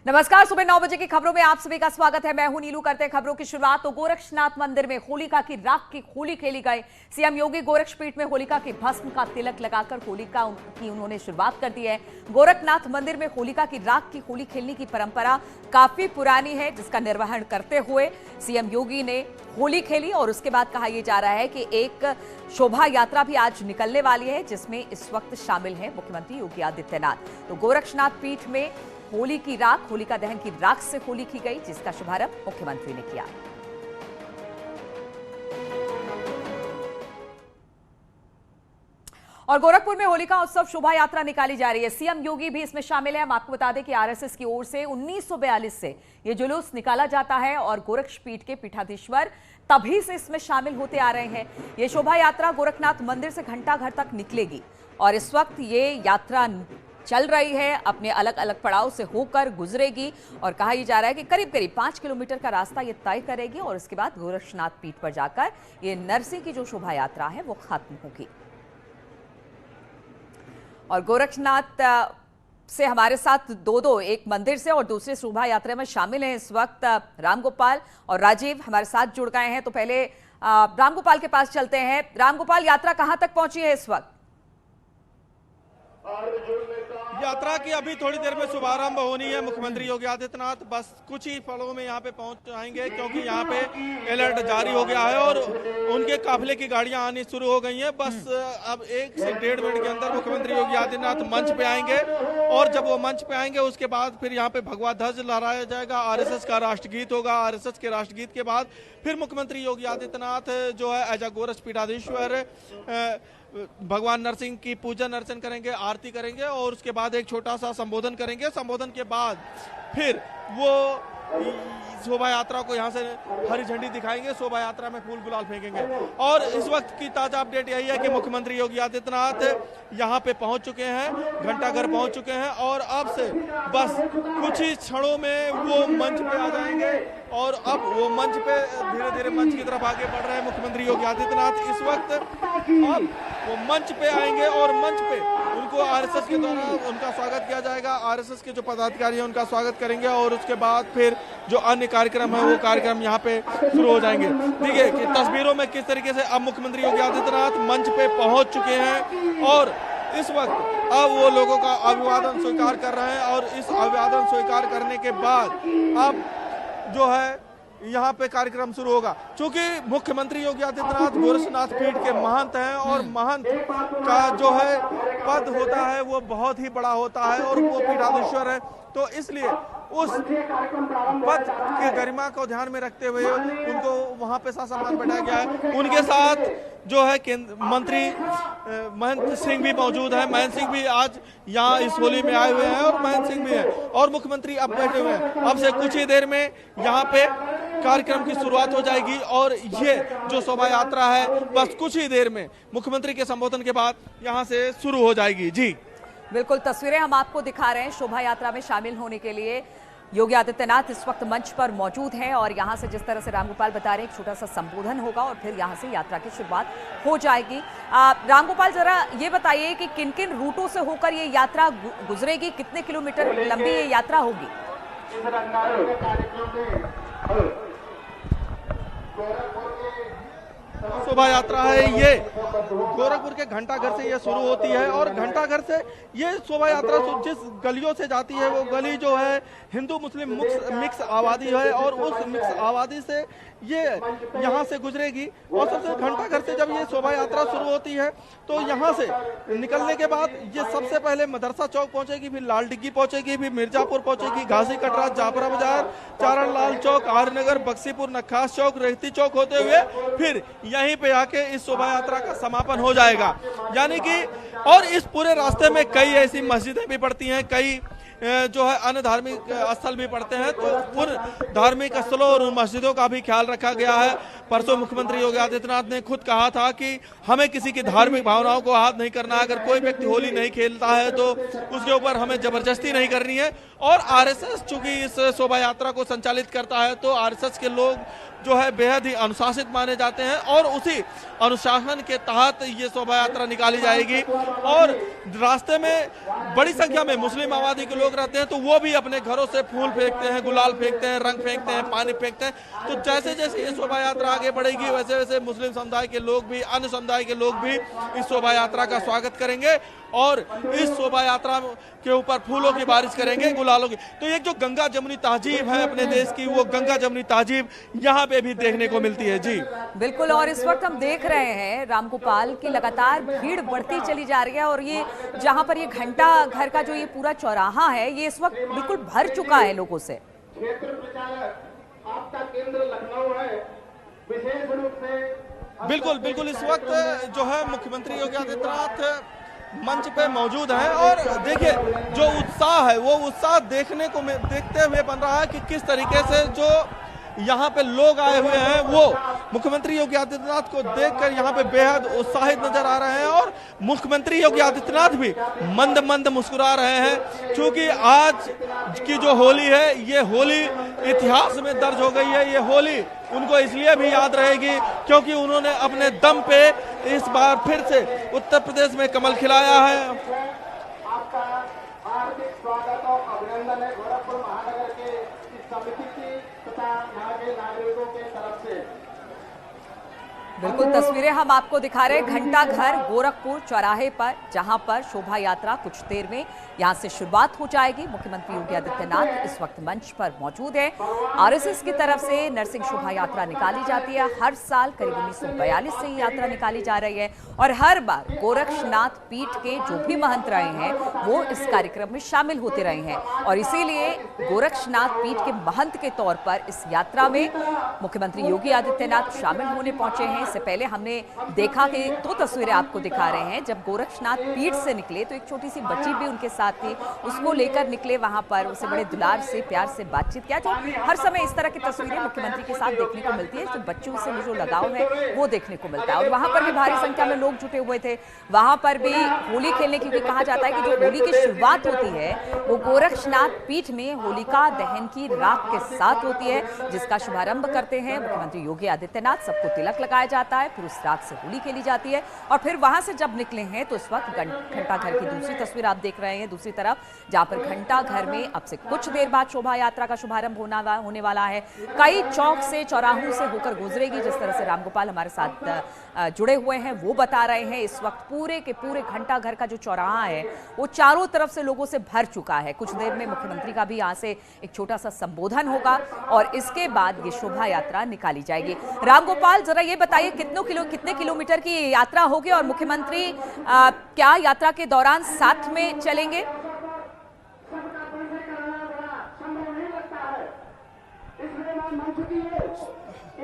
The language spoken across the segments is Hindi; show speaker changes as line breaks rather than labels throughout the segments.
नमस्कार, सुबह 9 बजे की खबरों में आप सभी का स्वागत है। मैं हूं नीलू। करते हैं खबरों की शुरुआत। तो गोरक्षनाथ मंदिर में होलिका की राख की होली खेली गई। सीएम योगी गोरक्षपीठ में होलिका की भस्म का तिलक लगाकर होलिका की उन्होंने शुरुआत कर दी है। गोरखनाथ मंदिर में होलिका की राख की होली खेलने की परंपरा काफी पुरानी है, जिसका निर्वहन करते हुए सीएम योगी ने होली खेली। और उसके बाद कहा यह जा रहा है कि एक शोभा यात्रा भी आज निकलने वाली है, जिसमें इस वक्त शामिल है मुख्यमंत्री योगी आदित्यनाथ। तो गोरक्षनाथ पीठ में होली की राख, होलिका दहन की राख से होली की गई, जिसका शुभारंभ मुख्यमंत्री ने किया। और गोरखपुर में होलिका उत्सव शोभा यात्रा निकाली जा रही है। सीएम योगी भी इसमें शामिल है। हम आपको बता दें कि आरएसएस की ओर से 1942 से यह जुलूस निकाला जाता है और गोरक्षपीठ के पीठाधीश्वर तभी से इसमें शामिल होते आ रहे हैं। यह शोभा यात्रा गोरखनाथ मंदिर से घंटाघर तक निकलेगी और इस वक्त ये यात्रा चल रही है, अपने अलग अलग पड़ाव से होकर गुजरेगी और कहा यह जा रहा है कि करीब करीब 5 किलोमीटर का रास्ता ये तय करेगी और उसके बाद गोरक्षनाथ पीठ पर जाकर ये नरसिंह की जो शोभा यात्रा है वो खत्म होगी। और गोरक्षनाथ से हमारे साथ दो एक मंदिर से और दूसरे शोभा यात्रा में शामिल हैं इस वक्त रामगोपाल और राजीव हमारे साथ जुड़ गए हैं। तो पहले रामगोपाल के पास चलते हैं। रामगोपाल, यात्रा कहां तक पहुंची है इस वक्त?
यात्रा की अभी थोड़ी देर में शुभारंभ होनी है। मुख्यमंत्री योगी आदित्यनाथ बस कुछ ही पलों में यहाँ पे पहुंच जाएंगे, क्योंकि यहाँ पे अलर्ट जारी हो गया है और उनके काफिले की गाड़ियां आनी शुरू हो गई हैं। बस अब 1 से 1.5 मिनट के अंदर मुख्यमंत्री योगी आदित्यनाथ मंच पे आएंगे और जब वो मंच पे आएंगे उसके बाद फिर यहाँ पे भगवा ध्वज लहराया जाएगा, आरएसएस का राष्ट्रगीत होगा। आरएसएस के राष्ट्रगीत के बाद फिर मुख्यमंत्री योगी आदित्यनाथ जो है एज अ गोरक्ष पीठाधीश्वर भगवान नरसिंह की पूजन अर्चन करेंगे, आरती करेंगे और उसके बाद एक छोटा सा संबोधन करेंगे। संबोधन के बाद फिर वो शोभा यात्रा को यहाँ से हरी झंडी दिखाएंगे, शोभा यात्रा में फूल गुलाल फेंकेंगे। और इस वक्त की ताजा अपडेट यही है कि मुख्यमंत्री योगी आदित्यनाथ यहाँ पे पहुंच चुके हैं, घंटाघर पहुंच चुके हैं और अब से बस कुछ ही क्षणों में वो मंच पे आ जाएंगे और अब वो मंच पे धीरे धीरे मंच की तरफ आगे बढ़ रहे हैं मुख्यमंत्री योगी आदित्यनाथ। इस वक्त अब वो मंच पे आएंगे और मंच पे उनको आरएसएस के द्वारा उनका स्वागत किया जाएगा। आरएसएस के जो पदाधिकारी हैं उनका स्वागत करेंगे और उसके बाद फिर जो अन्य कार्यक्रम है वो कार्यक्रम यहाँ पे शुरू हो जाएंगे। देखिए कि तस्वीरों में किस तरीके से अब मुख्यमंत्री योगी आदित्यनाथ मंच पे पहुंच चुके हैं और इस वक्त अब वो लोगों का अभिवादन स्वीकार कर रहे हैं और इस अभिवादन स्वीकार करने के बाद अब जो है यहाँ पे कार्यक्रम शुरू होगा। चूंकि मुख्यमंत्री योगी आदित्यनाथ गोरक्षनाथ पीठ के महंत हैं और महंत का जो है पद होता है वो बहुत ही बड़ा होता है और वो पीठाधीश्वर है, तो इसलिए उस पद की गरिमा को ध्यान में रखते हुए उनको वहां पे सम्मान बैठाया गया है। उनके साथ जो है मंत्री महेंद्र सिंह भी मौजूद है। महेंद्र सिंह भी आज यहाँ इस होली में आए हुए हैं और महेंद्र सिंह भी हैं और मुख्यमंत्री अब बैठे हुए हैं। अब से कुछ ही देर में यहाँ पे कार्यक्रम की शुरुआत हो जाएगी और ये जो शोभा यात्रा है बस कुछ ही देर में मुख्यमंत्री के संबोधन के बाद यहाँ से शुरू हो जाएगी। जी
बिल्कुल, तस्वीरें हम आपको दिखा रहे हैं। शोभा यात्रा में शामिल होने के लिए योगी आदित्यनाथ इस वक्त मंच पर मौजूद हैं और यहां से जिस तरह से रामगोपाल बता रहे हैं एक छोटा सा संबोधन होगा और फिर यहां से यात्रा की शुरुआत हो जाएगी। रामगोपाल, जरा ये बताइए कि किन किन रूटों से होकर ये यात्रा गुजरेगी, कितने किलोमीटर लंबी ये यात्रा होगी?
शोभा यात्रा है ये गोरखपुर के घंटाघर से ये शुरू होती है और घंटाघर से ये शोभा यात्रा जिस गलियों से जाती है वो गली जो है हिंदू मुस्लिम मिक्स आबादी है और उस मिक्स आबादी से ये यहाँ से गुजरेगी और सबसे घंटाघर से जब ये शोभा यात्रा शुरू होती है तो यहाँ से निकलने के बाद ये सबसे पहले मदरसा चौक पहुंचेगी, फिर लाल डिग्गी पहुंचेगी, फिर मिर्जापुर पहुंचेगी, घासी कटरा, जाफरा बाजार, चारण लाल चौक, आर्यनगर, बक्सीपुर, नक्खास चौक, रेहती चौक होते हुए फिर यहीं पे आके इस शोभा यात्रा का समापन हो जाएगा। यानी कि और इस पूरे रास्ते में कई ऐसी मस्जिदें भी पड़ती हैं, कई जो है अन्य धार्मिक स्थल भी पड़ते हैं, तो उन धार्मिक स्थलों और उन मस्जिदों का भी ख्याल रखा गया है। परसों मुख्यमंत्री योगी आदित्यनाथ ने खुद कहा था कि हमें किसी की धार्मिक भावनाओं को आहत नहीं करना है, अगर कोई व्यक्ति होली नहीं खेलता है तो उसके ऊपर हमें जबरदस्ती नहीं करनी है। और आरएसएस चूंकि इस शोभा यात्रा को संचालित करता है तो आरएसएस के लोग जो है बेहद ही अनुशासित माने जाते हैं और उसी अनुशासन के तहत ये शोभा यात्रा निकाली जाएगी। और रास्ते में बड़ी संख्या में मुस्लिम आबादी के लोग रहते हैं, तो वो भी अपने घरों से फूल फेंकते हैं, गुलाल फेंकते हैं, रंग फेंकते हैं, पानी फेंकते हैं। तो जैसे जैसे ये शोभा यात्रा आगे बढ़ेगी वैसे वैसे मुस्लिम समुदाय के लोग भी, अन्य समुदाय के लोग भी इस शोभा यात्रा का स्वागत करेंगे और इस शोभा यात्रा के ऊपर फूलों की बारिश करेंगे, गुलालों की। तो एक जो गंगा जमुनी तहजीब है अपने देश की, वो गंगा जमुनी तहजीब यहाँ पे भी देखने को मिलती है। जी
बिल्कुल। और इस वक्त हम देख रहे हैं रामगोपाल की लगातार भीड़ बढ़ती चली जा रही है और ये जहां पर ये घंटा घर का जो ये पूरा चौराहा है ये इस वक्त बिल्कुल भर चुका है लोगों से।
क्षेत्र प्रचारक आपका केंद्र लखनऊ है, विशेष रूप से
बिल्कुल बिल्कुल इस वक्त जो है मुख्यमंत्री योगी आदित्यनाथ मंच पे मौजूद हैं और देखिए जो उत्साह है वो उत्साह देखते हुए बन रहा है कि किस तरीके से जो यहाँ पे लोग आए हुए हैं वो मुख्यमंत्री योगी आदित्यनाथ को देखकर यहाँ पे बेहद उत्साहित नजर आ रहे हैं। और मुख्यमंत्री योगी आदित्यनाथ भी मंद मंद मुस्कुरा रहे हैं, क्योंकि आज की जो होली है ये होली इतिहास में दर्ज हो गई है। ये होली उनको इसलिए भी याद रहेगी क्योंकि उन्होंने अपने दम पे इस बार फिर से उत्तर प्रदेश में कमल खिलाया है।
आपका हार्दिक स्वागत और अभिनंदन है गोरखपुर महानगर के इस समिति की तथा यहाँ के नागरिकों के तरफ से।
बिल्कुल तस्वीरें हम आपको दिखा रहे हैं घंटा घर गोरखपुर चौराहे पर, जहां पर शोभा यात्रा कुछ देर में यहां से शुरुआत हो जाएगी। मुख्यमंत्री योगी आदित्यनाथ इस वक्त मंच पर मौजूद है। आरएसएस की तरफ से नरसिंह शोभा यात्रा निकाली जाती है। हर साल करीब 1942 से ये यात्रा निकाली जा रही है और हर बार गोरक्षनाथ पीठ के जो भी महंत रहे हैं वो इस कार्यक्रम में शामिल होते रहे हैं और इसीलिए गोरक्षनाथ पीठ के महंत के तौर पर इस यात्रा में मुख्यमंत्री योगी आदित्यनाथ शामिल होने पहुंचे हैं। इससे पहले हमने देखा कि 2 तस्वीरें आपको दिखा रहे हैं। जब गोरक्षनाथ पीठ से निकले तो एक छोटी सी बच्ची भी उनके साथ थी, उसको लेकर निकले वहां पर, उसे बड़े दुलार से प्यार से बातचीत किया। जो हर समय इस तरह की तस्वीरें मुख्यमंत्री के साथ देखने को मिलती है, जो बच्चों से जो लगाव है वो देखने को मिलता है। और वहां पर भी भारी संख्या में लोग जुटे हुए थे, वहां पर भी होली खेलने, क्योंकि कहा जाता है कि जो होली की शुरुआत होती है वो गोरक्षनाथ पीठ में होलिका दहन की राख के साथ होती है, जिसका शुभारंभ करते हैं मुख्यमंत्री योगी आदित्यनाथ। सबको तिलक लगाया जाता है, फिर उस रात से होली खेली जाती है और फिर वहां से जब निकले हैं तो इस वक्त घंटा घर की दूसरी तस्वीर आप देख रहे हैं दूसरी तरफ, जहां पर घंटा घर में अब से कुछ देर बाद शोभा यात्रा का शुभारंभ होने वाला है। कई चौक से, चौराहों से होकर गुजरेगी, जिस तरह से रामगोपाल हमारे साथ जुड़े हुए हैं वो बता रहे हैं। इस वक्त पूरे के पूरे घंटा घर का जो चौराहा है वो चारों तरफ से लोगों से भर चुका है। कुछ देर में मुख्यमंत्री का भी यहाँ से एक छोटा सा संबोधन होगा और इसके बाद ये शोभा यात्रा निकाली जाएगी। रामगोपाल जरा ये बताइए कितने किलोमीटर की यात्रा होगी और मुख्यमंत्री क्या यात्रा के दौरान साथ में चलेंगे?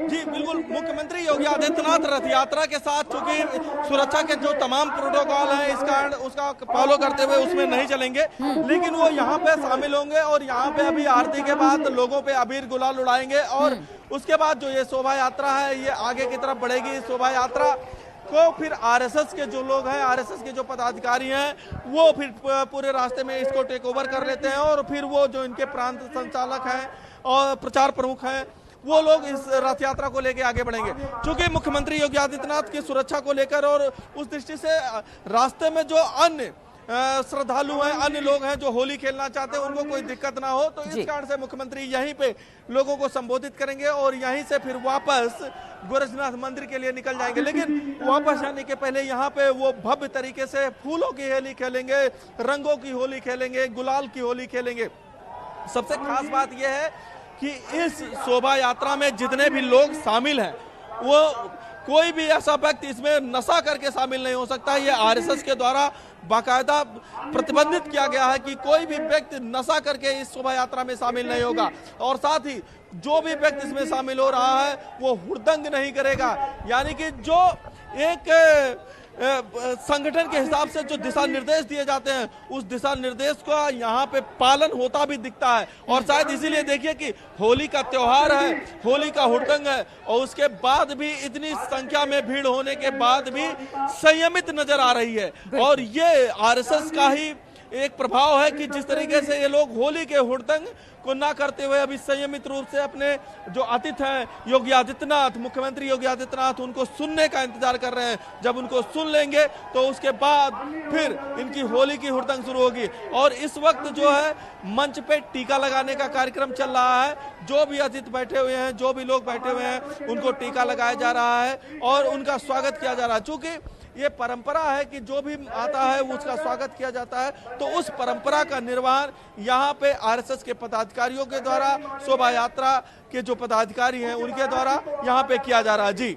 जी बिल्कुल, मुख्यमंत्री योगी आदित्यनाथ रथ यात्रा के साथ चूंकि सुरक्षा के जो तमाम प्रोटोकॉल हैं इस कारण उसका फॉलो करते हुए उसमें नहीं चलेंगे, लेकिन वो यहाँ पे शामिल होंगे और यहाँ पे अभी आरती के बाद लोगों पे अबीर गुलाल उड़ाएंगे और उसके बाद जो ये शोभा यात्रा है ये आगे की तरफ बढ़ेगी। इस शोभा यात्रा को फिर आरएसएस के जो लोग हैं, आरएसएस के जो पदाधिकारी हैं वो फिर पूरे रास्ते में इसको टेक ओवर कर लेते हैं और फिर वो जो इनके प्रांत संचालक हैं और प्रचार प्रमुख हैं वो लोग इस रथ यात्रा को लेकर आगे बढ़ेंगे। क्योंकि मुख्यमंत्री योगी आदित्यनाथ की सुरक्षा को लेकर और उस दृष्टि से रास्ते में जो अन्य श्रद्धालु हैं, अन्य लोग हैं जो होली खेलना चाहते हैं, उनको कोई दिक्कत ना हो, तो इस कारण से मुख्यमंत्री यहीं पे लोगों को संबोधित करेंगे और यहीं से फिर वापस गोरक्षनाथ मंदिर के लिए निकल जाएंगे। लेकिन वापस आने के पहले यहाँ पे वो भव्य तरीके से फूलों की होली खेलेंगे, रंगों की होली खेलेंगे, गुलाल की होली खेलेंगे। सबसे खास बात यह है कि इस शोभा यात्रा में जितने भी लोग शामिल हैं वो कोई भी ऐसा व्यक्ति इसमें नशा करके शामिल नहीं हो सकता। ये आरएसएस के द्वारा बाकायदा प्रतिबंधित किया गया है कि कोई भी व्यक्ति नशा करके इस शोभा यात्रा में शामिल नहीं होगा और साथ ही जो भी व्यक्ति इसमें शामिल हो रहा है वो हुड़दंग नहीं करेगा। यानी कि जो एक संगठन के हिसाब से जो दिशा निर्देश दिए जाते हैं उस दिशा निर्देश का यहाँ पे पालन होता भी दिखता है और शायद इसीलिए देखिए कि होली का त्योहार है, होली का हुड़दंग है और उसके बाद भी इतनी संख्या में भीड़ होने के बाद भी संयमित नजर आ रही है। और ये आरएसएस का ही एक प्रभाव है कि जिस तरीके से ये लोग होली के हुड़दंग को ना करते हुए अभी संयमित रूप से अपने जो अतिथि हैं योगी आदित्यनाथ, मुख्यमंत्री योगी आदित्यनाथ, उनको सुनने का इंतजार कर रहे हैं। जब उनको सुन लेंगे तो उसके बाद फिर इनकी होली की हुड़दंग शुरू होगी। और इस वक्त जो है मंच पे टीका लगाने का कार्यक्रम चल रहा है। जो भी अतिथि बैठे हुए हैं, जो भी लोग बैठे हुए हैं, उनको टीका लगाया जा रहा है और उनका स्वागत किया जा रहा है। चूंकि ये परंपरा है कि जो भी आता है उसका स्वागत किया जाता है, तो उस परंपरा का निर्वहन यहाँ पे आरएसएस के पदाधिकारियों के द्वारा, शोभा यात्रा के जो पदाधिकारी हैं उनके द्वारा यहाँ पे किया जा रहा है। जी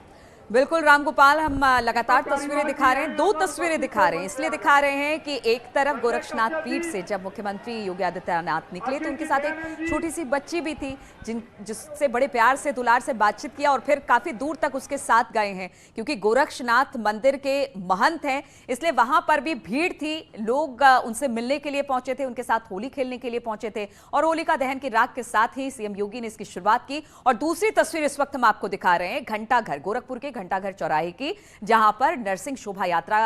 बिल्कुल रामगोपाल, हम लगातार तस्वीरें दिखा रहे हैं, दो तस्वीरें दिखा रहे हैं। इसलिए दिखा रहे हैं कि एक तरफ गोरक्षनाथ पीठ से जब मुख्यमंत्री योगी आदित्यनाथ निकले तो उनके साथ एक छोटी सी बच्ची भी थी जिससे बड़े प्यार से, दुलार से बातचीत किया और फिर काफी दूर तक उसके साथ गए हैं। क्योंकि गोरक्षनाथ मंदिर के महंत हैं, इसलिए वहां पर भी भीड़ थी। लोग उनसे मिलने के लिए पहुंचे थे, उनके साथ होली खेलने के लिए पहुंचे थे और होलिका दहन की राख के साथ ही सीएम योगी ने इसकी शुरुआत की। और दूसरी तस्वीर इस वक्त हम आपको दिखा रहे हैं घंटाघर, गोरखपुर के घंटाघर चौराहे की, जहां पर नरसिंह शोभा यात्रा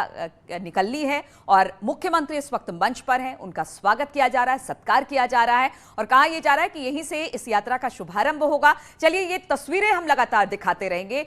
निकलनी है और मुख्यमंत्री इस वक्त मंच पर हैं। उनका स्वागत किया जा रहा है, सत्कार किया जा रहा है और कहा यह जा रहा है कि यहीं से इस यात्रा का शुभारंभ होगा। चलिए ये तस्वीरें हम लगातार दिखाते रहेंगे।